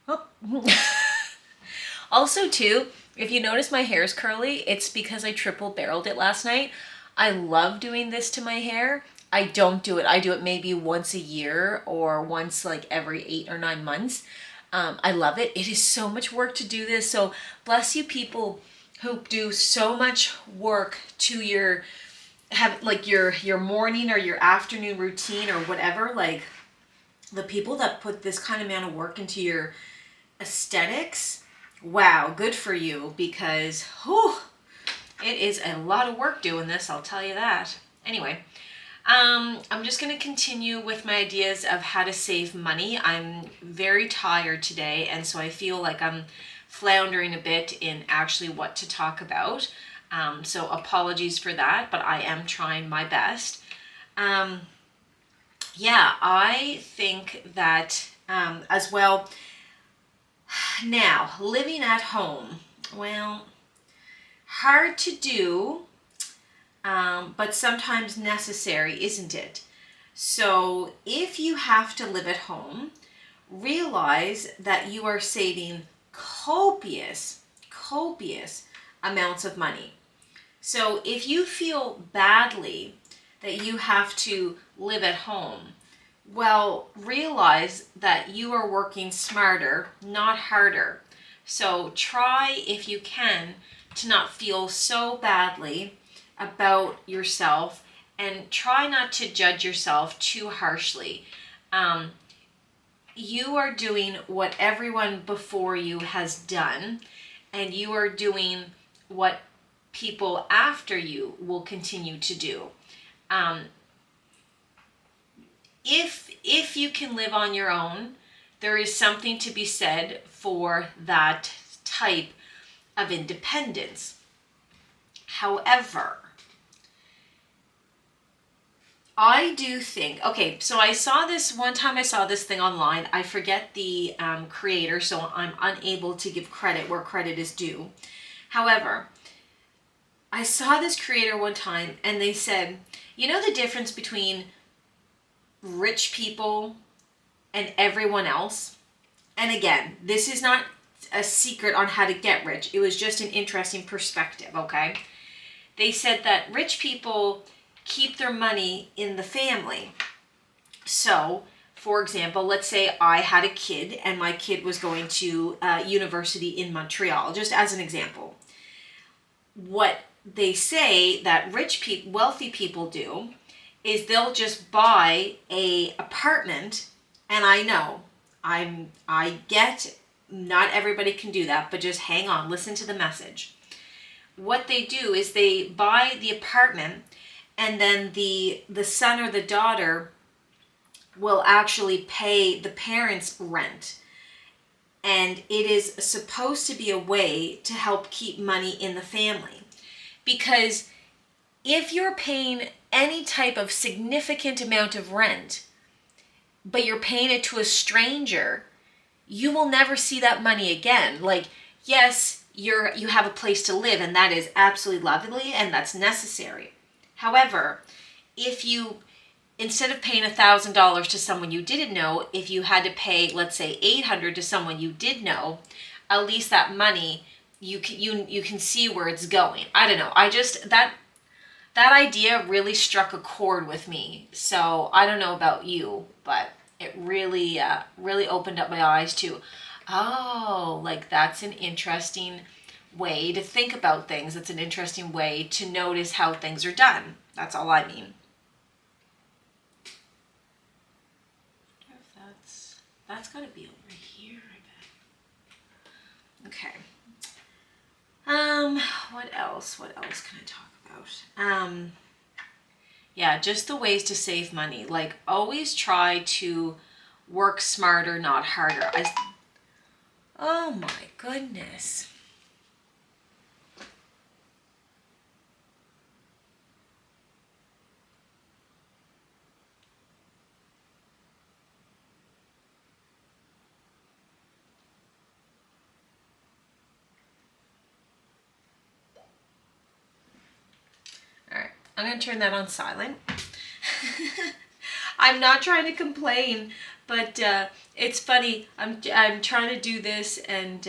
Oh. Also, too, if you notice my hair is curly, it's because I triple barreled it last night. I love doing this to my hair. I don't do it. I do it maybe once a year or once like every 8 or 9 months. I love it. It is so much work to do this. So bless you people who do so much work to your have like your morning or your afternoon routine or whatever. Like the people that put this kind of amount of work into your aesthetics, wow, good for you, because whew, it is a lot of work doing this, I'll tell you that. Anyway, I'm just going to continue with my ideas of how to save money. I'm very tired today, and so I feel like I'm floundering a bit in actually what to talk about. So apologies for that, but I am trying my best. Yeah, I think that as well. Now, living at home, well, hard to do, but sometimes necessary, isn't it? So if you have to live at home, realize that you are saving copious amounts of money. So if you feel badly that you have to live at home, well, realize that you are working smarter, not harder. So try, if you can, to not feel so badly about yourself, and try not to judge yourself too harshly. You are doing what everyone before you has done, and you are doing what people after you will continue to do. If you can live on your own, there is something to be said for that type of independence. However, I do think, okay, so I saw this thing online. I forget the creator, so I'm unable to give credit where credit is due. However, I saw this creator one time and they said, you know the difference between rich people and everyone else? And again, this is not a secret on how to get rich. It was just an interesting perspective, okay? They said that rich people keep their money in the family. So, for example, let's say I had a kid and my kid was going to university in Montreal, just as an example. What they say that wealthy people do is they'll just buy a apartment, and I know I get not everybody can do that, but just hang on, listen to the message. What they do is they buy the apartment, and then the son or the daughter will actually pay the parents' rent. And it is supposed to be a way to help keep money in the family. Because if you're paying any type of significant amount of rent, but you're paying it to a stranger, you will never see that money again. Like, yes, you have a place to live, and that is absolutely lovely, and that's necessary. However, if you, instead of paying $1,000 to someone you didn't know, if you had to pay, let's say, $800 to someone you did know, at least that money, you can see where it's going. I don't know. I just, that idea really struck a chord with me. So I don't know about you, but it really opened up my eyes to, oh, like that's an interesting way to think about things. It's an interesting way to notice how things are done. That's all I mean. That's got to be over here, I bet. Okay. What else? What else can I talk about? Yeah, just the ways to save money. Like, always try to work smarter, not harder. Oh my goodness. All right, I'm going to turn that on silent. I'm not trying to complain, but it's funny. I'm trying to do this, and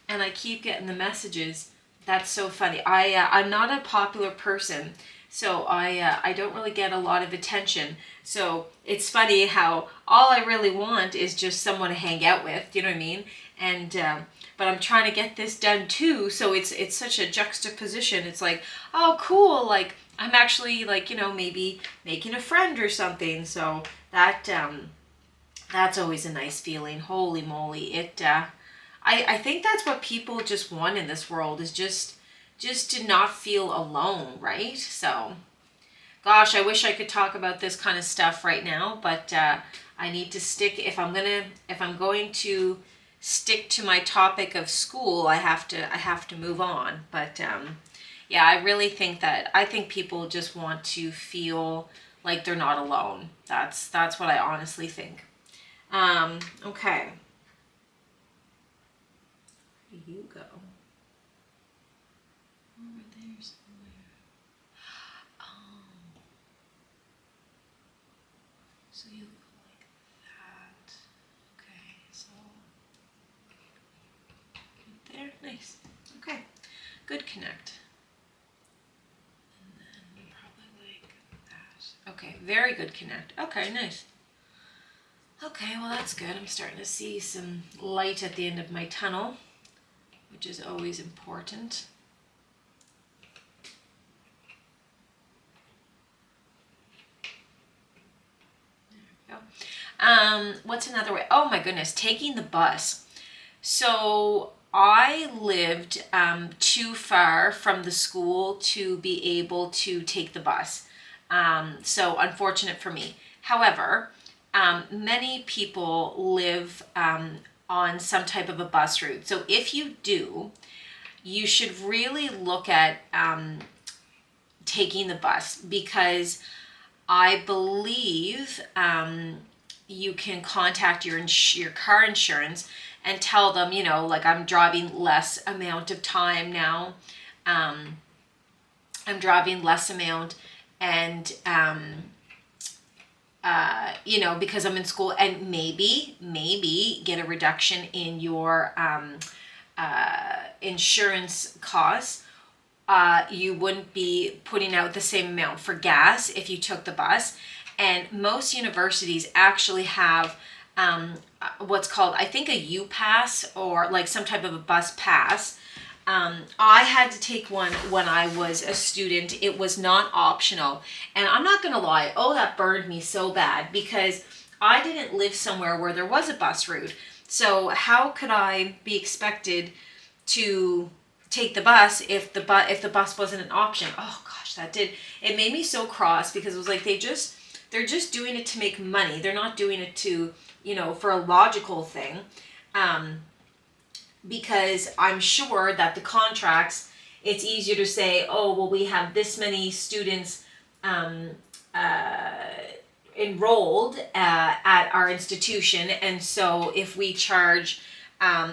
I keep getting the messages. That's so funny. I'm not a popular person, so I don't really get a lot of attention. So it's funny how all I really want is just someone to hang out with. Do you know what I mean? And but I'm trying to get this done too. So it's such a juxtaposition. It's like, oh, cool. Like I'm actually like, maybe making a friend or something. So that's always a nice feeling. Holy moly! I think that's what people just want in this world is just to not feel alone, right? So, gosh, I wish I could talk about this kind of stuff right now, but I need to stick. If I'm going to stick to my topic of school, I have to move on. But yeah, I really think I think people just want to feel like they're not alone. That's what I honestly think. Okay. Where do you go? Over there somewhere. Oh. So you go like that. Okay, so right there. Nice. Okay. Good connect. And then probably like that. Okay, very good connect. Okay, nice. Okay, well that's good. I'm starting to see some light at the end of my tunnel, which is always important. There we go. What's another way? Oh my goodness, taking the bus. So I lived too far from the school to be able to take the bus. So unfortunate for me. However, many people live on some type of a bus route. So if you do, you should really look at taking the bus because I believe you can contact your car insurance and tell them, like I'm driving less amount of time now. I'm driving less amount and because I'm in school and maybe get a reduction in your insurance costs. You wouldn't be putting out the same amount for gas if you took the bus. And most universities actually have what's called, I think, a U-Pass or like some type of a bus pass. I had to take one when I was a student. It was not optional. And I'm not going to lie, that burned me so bad because I didn't live somewhere where there was a bus route. So how could I be expected to take the bus if the bus wasn't an option? Oh gosh, it made me so cross because it was like they're just doing it to make money. They're not doing it to, for a logical thing. Because I'm sure that the contracts, it's easier to say, oh, well, we have this many students enrolled at our institution, and so if we charge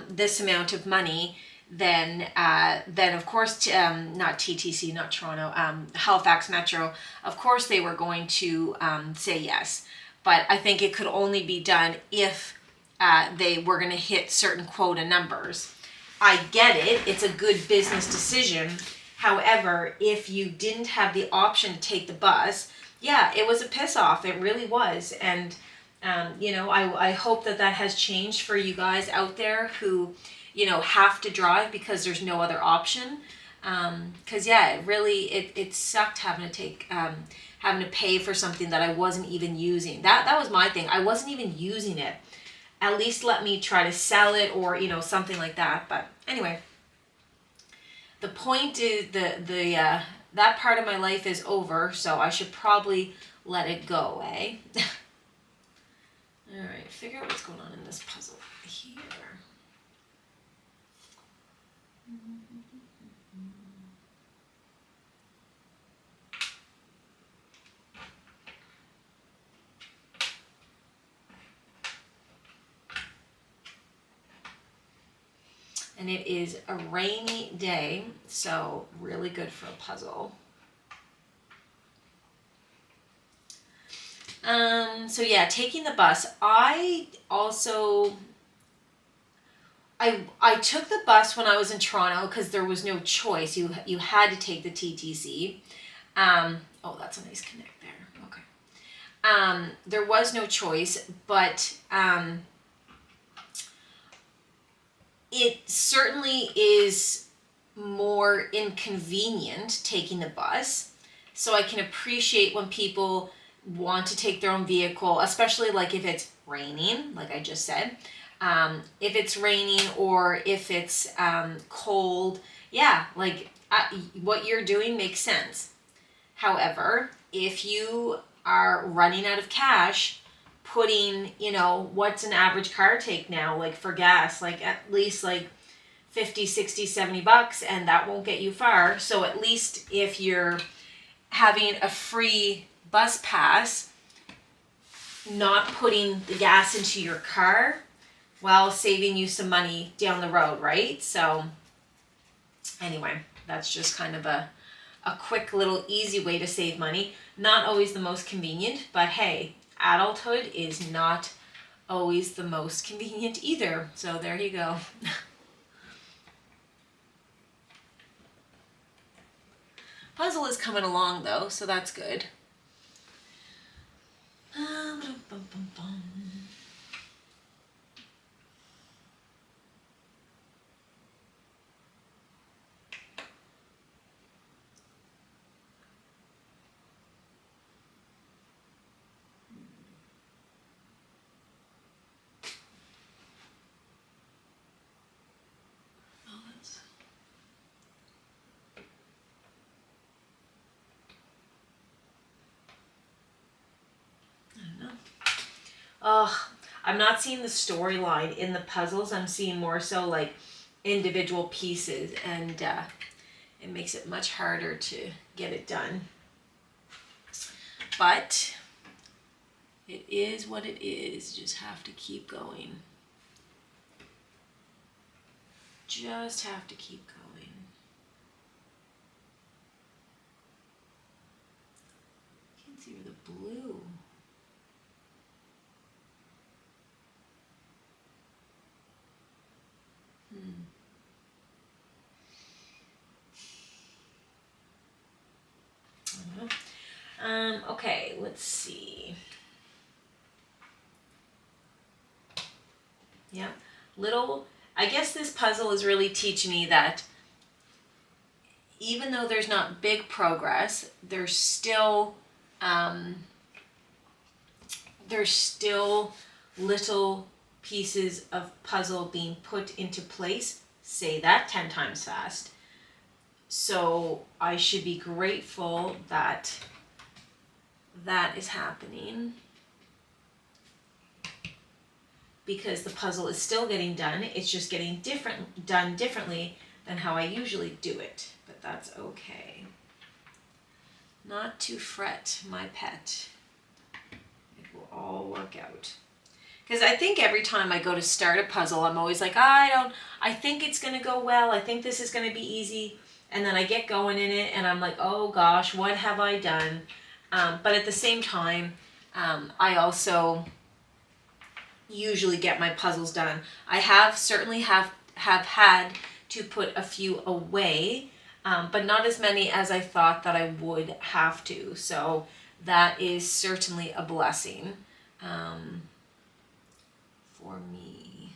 this amount of money, then of course, not TTC, not Toronto, Halifax Metro, of course they were going to say yes. But I think it could only be done if they were going to hit certain quota numbers. I get it. It's a good business decision. However, if you didn't have the option to take the bus, yeah, it was a piss off. It really was. And, I hope that has changed for you guys out there who, have to drive because there's no other option. Because, yeah, it sucked having to pay for something that I wasn't even using. That was my thing. I wasn't even using it. At least let me try to sell it or, something like that. But anyway, the point is that part of my life is over, so I should probably let it go, eh? All right, figure out what's going on in this puzzle here. And it is a rainy day, so really good for a puzzle. So yeah, taking the bus. I took the bus when I was in Toronto because there was no choice. You had to take the TTC. Oh, that's a nice connect there. Okay. There was no choice, but it certainly is more inconvenient taking the bus. So I can appreciate when people want to take their own vehicle, especially like if it's raining, like I just said. If it's raining or if it's cold, yeah, like what you're doing makes sense. However, if you are running out of cash, putting, what's an average car take now, like for gas, like at least like 50, 60, 70 bucks, and that won't get you far. So at least if you're having a free bus pass, not putting the gas into your car while saving you some money down the road, right? So anyway, that's just kind of a quick little easy way to save money. Not always the most convenient, but hey, adulthood is not always the most convenient either. So there you go. Puzzle is coming along though, so that's good. I'm not seeing the storyline in the puzzles. I'm seeing more so like individual pieces, and it makes it much harder to get it done. But it is what it is. Just have to keep going. Just have to keep going. Can't see where the blue. Okay, let's see. Yeah, I guess this puzzle is really teaching me that even though there's not big progress, there's still little pieces of puzzle being put into place. Say that 10 times fast. So I should be grateful that that is happening, because the puzzle is still getting done. It's just getting done differently than how I usually do it, but that's okay. Not to fret, my pet. It will all work out. Because I think every time I go to start a puzzle, I'm always like, I think it's going to go well. I think this is going to be easy. And then I get going in it and I'm like, oh gosh, what have I done? But at the same time, I also usually get my puzzles done. I certainly have had to put a few away, but not as many as I thought that I would have to. So that is certainly a blessing for me.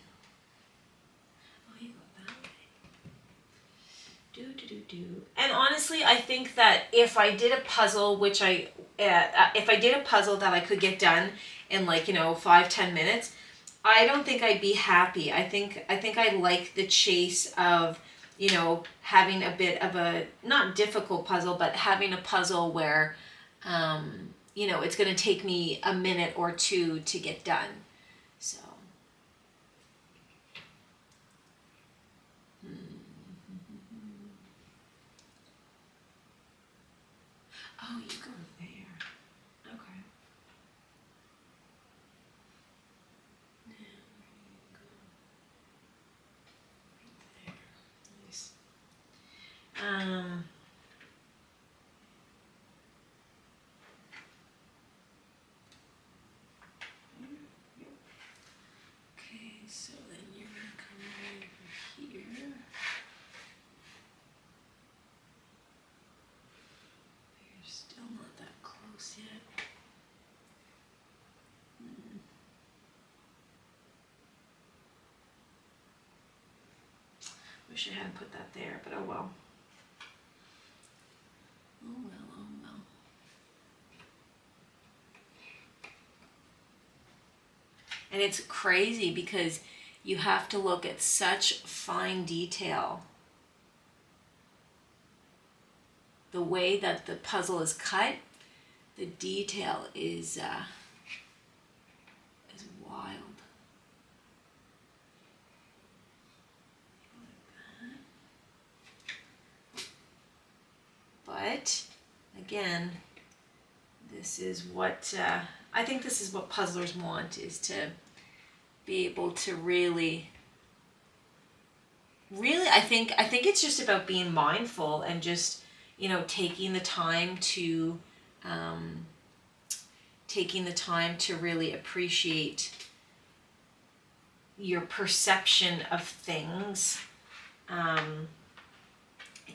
Oh, you go that way. And honestly, I think that if I did a puzzle, if I did a puzzle that I could get done in 5-10 minutes, I don't think I'd be happy. I think I like the chase of, having a bit of a, not difficult puzzle, but having a puzzle where, it's going to take me a minute or two to get done. So. Oh, you go there. Okay. Now, there. Nice. wish I hadn't put that there, but oh well. Oh well, oh well. And it's crazy because you have to look at such fine detail. The way that the puzzle is cut, the detail is wild. But again, this is what I think this is what puzzlers want, is to be able to really I think it's just about being mindful and just, you know, taking the time to really appreciate your perception of things.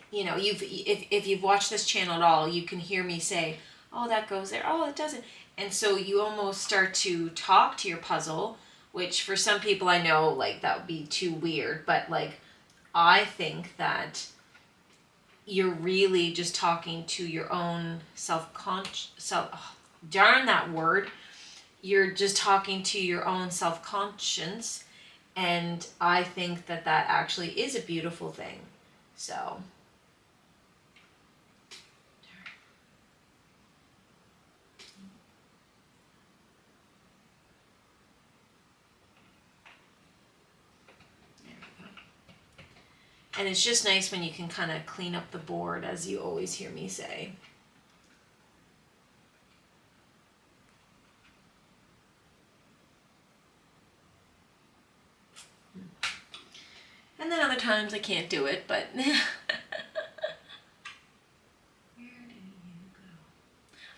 You know, if you've watched this channel at all, you can hear me say, oh, that goes there, oh, it doesn't. And so you almost start to talk to your puzzle, which for some people I know, like, that would be too weird, but like, I think that you're really just talking to your own darn that word. You're just talking to your own self-conscience, and I think that that actually is a beautiful thing. So and it's just nice when you can kind of clean up the board, as you always hear me say. And then other times I can't do it, but where did you go?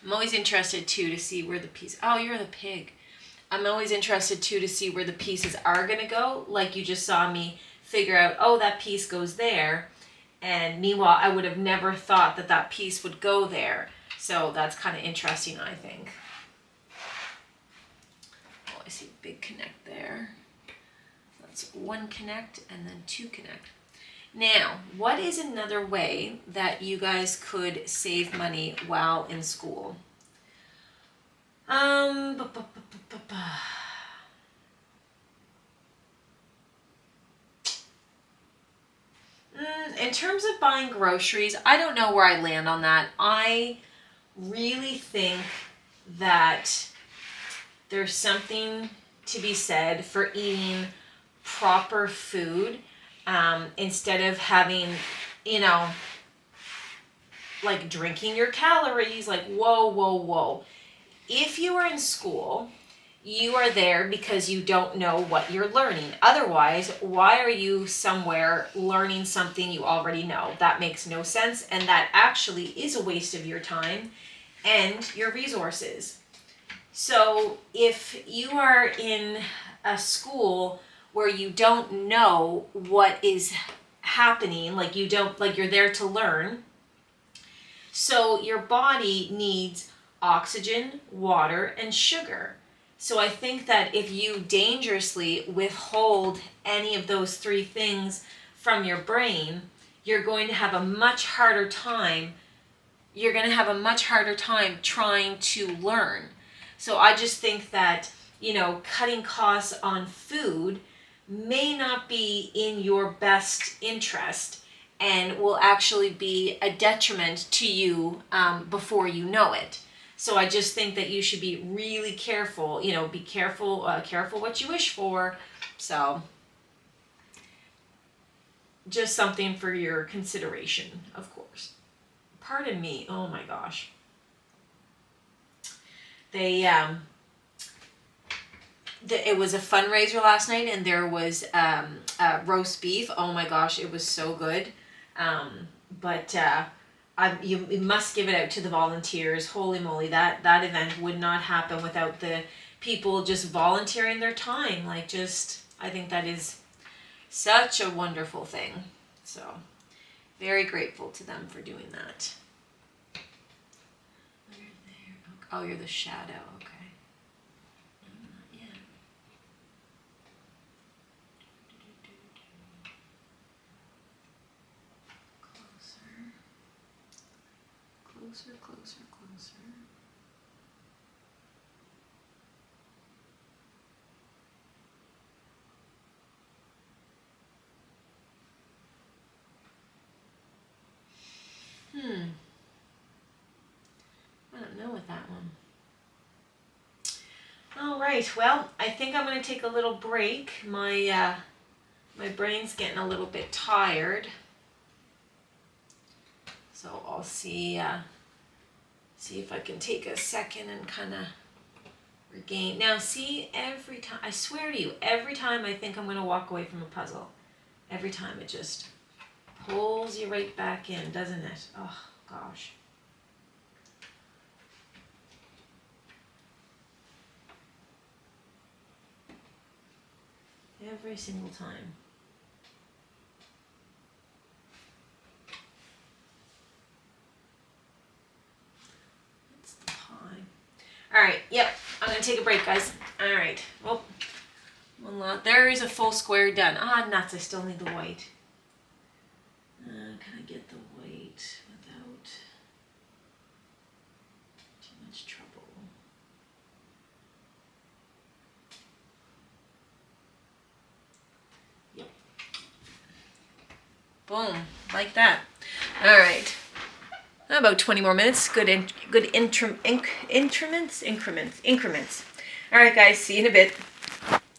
I'm always interested too to see where the piece, oh, you're the pig. I'm always interested too to see where the pieces are gonna go. Like you just saw me figure out, oh, that piece goes there. And meanwhile, I would have never thought that that piece would go there. So that's kind of interesting, I think. Oh, I see a big connect there. That's one connect and then two connect. Now, what is another way that you guys could save money while in school? In terms of buying groceries, I don't know where I land on that. I really think that there's something to be said for eating proper food instead of having, you know, like drinking your calories, like whoa, whoa, whoa. If you are in school, you are there because you don't know what you're learning. Otherwise, why are you somewhere learning something you already know? That makes no sense, and that actually is a waste of your time and your resources. So if you are in a school where you don't know what is happening, like you don't, like you're there to learn, so your body needs oxygen, water, and sugar. So I think that if you dangerously withhold any of those three things from your brain, you're going to have a much harder time. You're going to have a much harder time trying to learn. So I just think that, you know, cutting costs on food may not be in your best interest and will actually be a detriment to you before you know it. So I just think that you should be really careful, you know, be careful, careful what you wish for. So just something for your consideration, of course. Pardon me, oh my gosh. It was a fundraiser last night, and there was roast beef. Oh my gosh, it was so good. You must give it out to the volunteers. Holy moly, that event would not happen without the people just volunteering their time. Like, just, I think that is such a wonderful thing. So, very grateful to them for doing that. Oh, you're the shadow. Okay. No, not yet. Closer, closer, closer. I don't know with that one. All right, well, I think I'm going to take a little break. My brain's getting a little bit tired. So I'll see if I can take a second and kind of regain. Now see, every time, I swear to you, every time I think I'm going to walk away from a puzzle, every time it just pulls you right back in, doesn't it? Oh, gosh. Every single time. That's the pie. All right, yep, I'm going to take a break, guys. All right, well, there is a full square done. Ah, nuts, I still need the white. Can I get the white without too much trouble? Yep. Boom, like that. All right. About 20 more minutes. Good increments. All right, guys, see you in a bit.